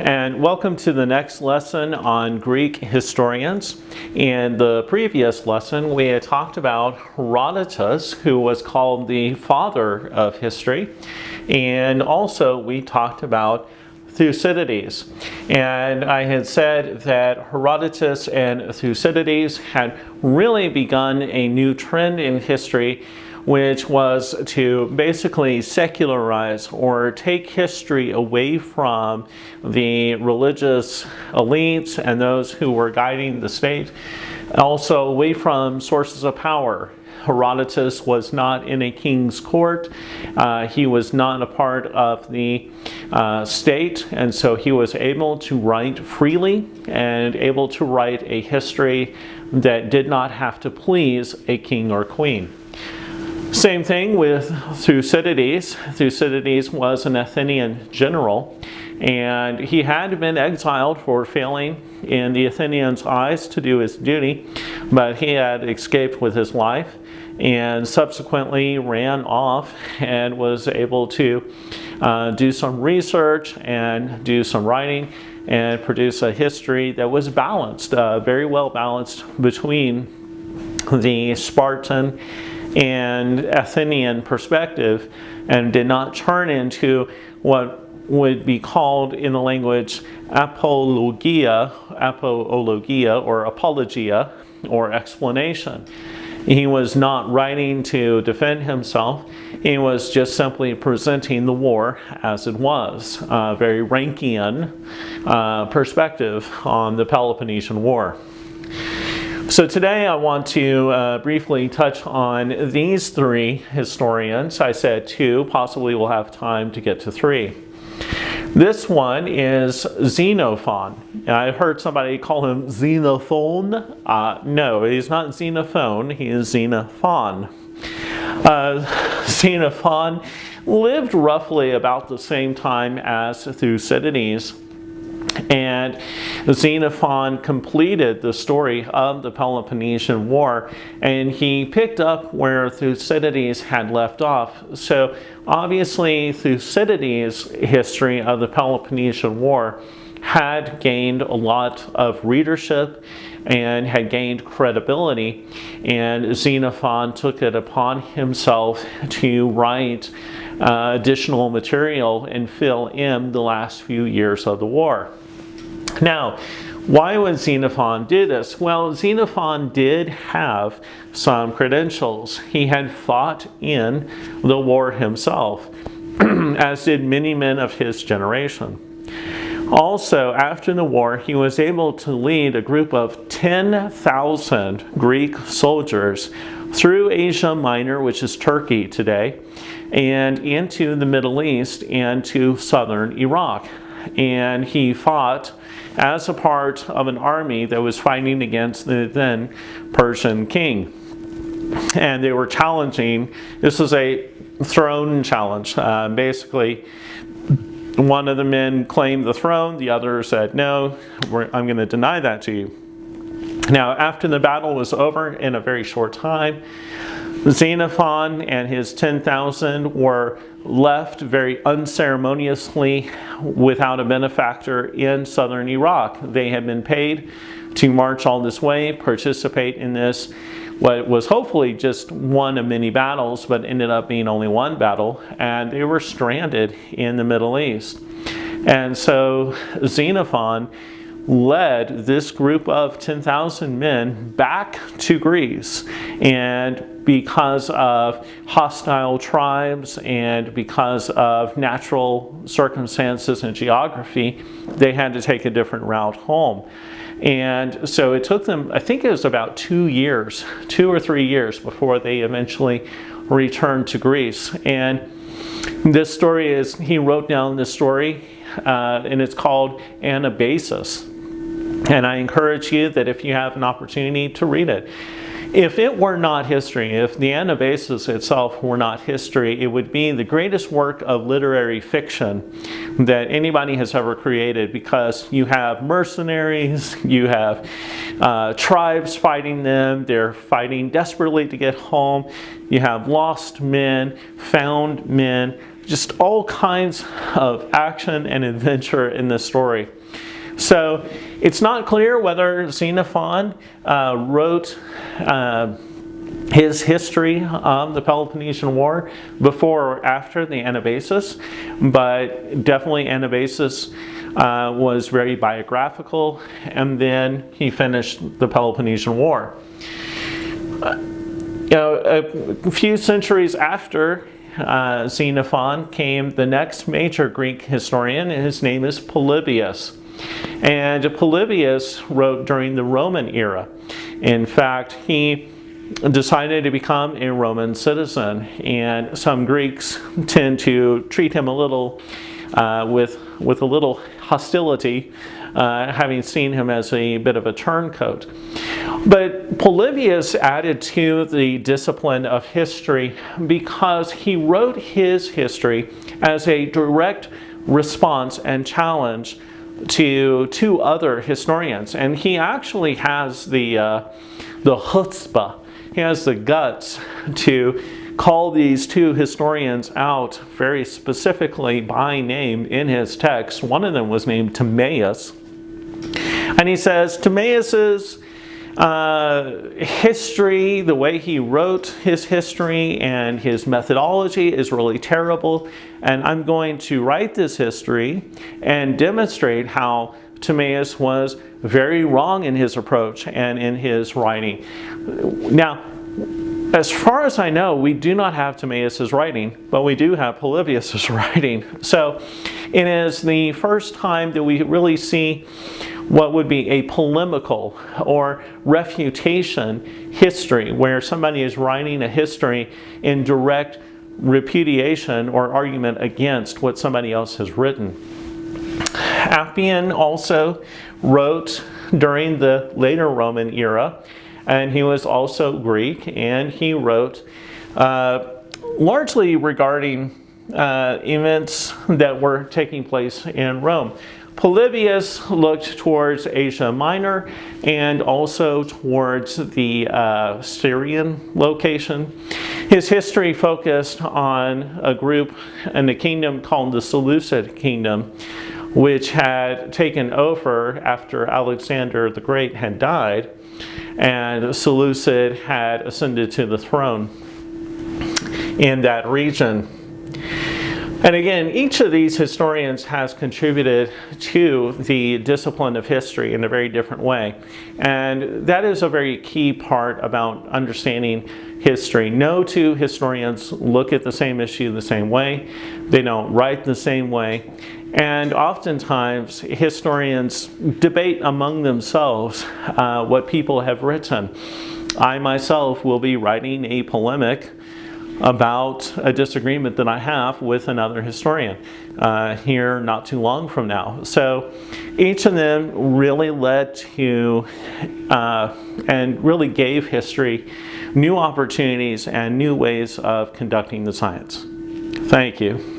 and welcome to the next lesson on Greek historians. In the previous lesson, we had talked about Herodotus, who was called the father of history, and also we talked about Thucydides. And I had said that Herodotus and Thucydides had really begun a new trend in history, which was to basically secularize or take history away from the religious elites and those who were guiding the state, also away from sources of power. Herodotus was not in a king's court. He was not a part of the state, and so he was able to write freely and able to write a history that did not have to please a king or queen. Same thing with Thucydides. Thucydides was an Athenian general, and he had been exiled for failing in the Athenians' eyes to do his duty, but he had escaped with his life and subsequently ran off and was able to do some research and do some writing and produce a history that was balanced, very well balanced between the Spartan and Athenian perspective, and did not turn into what would be called in the language apologia or apologia or explanation. He was not writing to defend himself. He was just simply presenting the war as it was, a very Rankian perspective on the Peloponnesian War. So today I want to briefly touch on these three historians. I said two, possibly we'll have time to get to three. This one is Xenophon. I heard somebody call him Xenophon. No, he's not Xenophon, he is Xenophon. Xenophon lived roughly about the same time as Thucydides. And Xenophon completed the story of the Peloponnesian War, and he picked up where Thucydides had left off. So obviously Thucydides' history of the Peloponnesian War had gained a lot of readership and had gained credibility, and Xenophon took it upon himself to write additional material and fill in the last few years of the war. Now, why would Xenophon do this? Well, Xenophon did have some credentials. He had fought in the war himself, as did many men of his generation. Also, after the war, he was able to lead a group of 10,000 Greek soldiers through Asia Minor, which is Turkey today, and into the Middle East and to southern Iraq. And he fought as a part of an army that was fighting against the then Persian king. And they were challenging, this was a throne challenge. Basically, one of the men claimed the throne, the other said, no, I'm going to deny that to you. Now, after the battle was over in a very short time, Xenophon and his 10,000 were left very unceremoniously without a benefactor in southern Iraq. They had been paid to march all this way, participate in this, what was hopefully just one of many battles, but ended up being only one battle, and they were stranded in the Middle East. And so Xenophon led this group of 10,000 men back to Greece, and because of hostile tribes and because of natural circumstances and geography, they had to take a different route home. And so it took them, I think it was about 2 or 3 years before they eventually returned to Greece. And this story is, he wrote down this story, and it's called Anabasis. And I encourage you that if you have an opportunity to read it. If it were not history, if the Anabasis itself were not history, it would be the greatest work of literary fiction that anybody has ever created, because you have mercenaries, you have tribes fighting them, they're fighting desperately to get home, you have lost men, found men, just all kinds of action and adventure in this story. So it's not clear whether Xenophon wrote his history of the Peloponnesian War before or after the Anabasis, but definitely Anabasis was very biographical, and then he finished the Peloponnesian War. A few centuries after Xenophon came the next major Greek historian, and his name is Polybius. And Polybius wrote during the Roman era. In fact, he decided to become a Roman citizen, and some Greeks tend to treat him a little with a little hostility, having seen him as a bit of a turncoat. But Polybius added to the discipline of history because he wrote his history as a direct response and challenge to two other historians. And he actually has the chutzpah, he has the guts to call these two historians out very specifically by name in his text. One of them was named Timaeus. And he says, Timaeus's history, the way he wrote his history and his methodology is really terrible, and I'm going to write this history and demonstrate how Timaeus was very wrong in his approach and in his writing. Now, as far as I know, we do not have Timaeus' writing, but we do have Polybius' writing. So it is the first time that we really see what would be a polemical or refutation history, where somebody is writing a history in direct repudiation or argument against what somebody else has written. Appain also wrote during the later Roman era, and he was also Greek, and he wrote largely regarding events that were taking place in Rome. Polybius looked towards Asia Minor and also towards the Syrian location. His history focused on a group in the kingdom called the Seleucid Kingdom, which had taken over after Alexander the Great had died, and Seleucid had ascended to the throne in that region. And again, each of these historians has contributed to the discipline of history in a very different way. And that is a very key part about understanding history. No two historians look at the same issue the same way. They don't write the same way. And oftentimes, historians debate among themselves what people have written. I myself will be writing a polemic about a disagreement that I have with another historian here not too long from now. So each of them really led to and really gave history new opportunities and new ways of conducting the science. Thank you.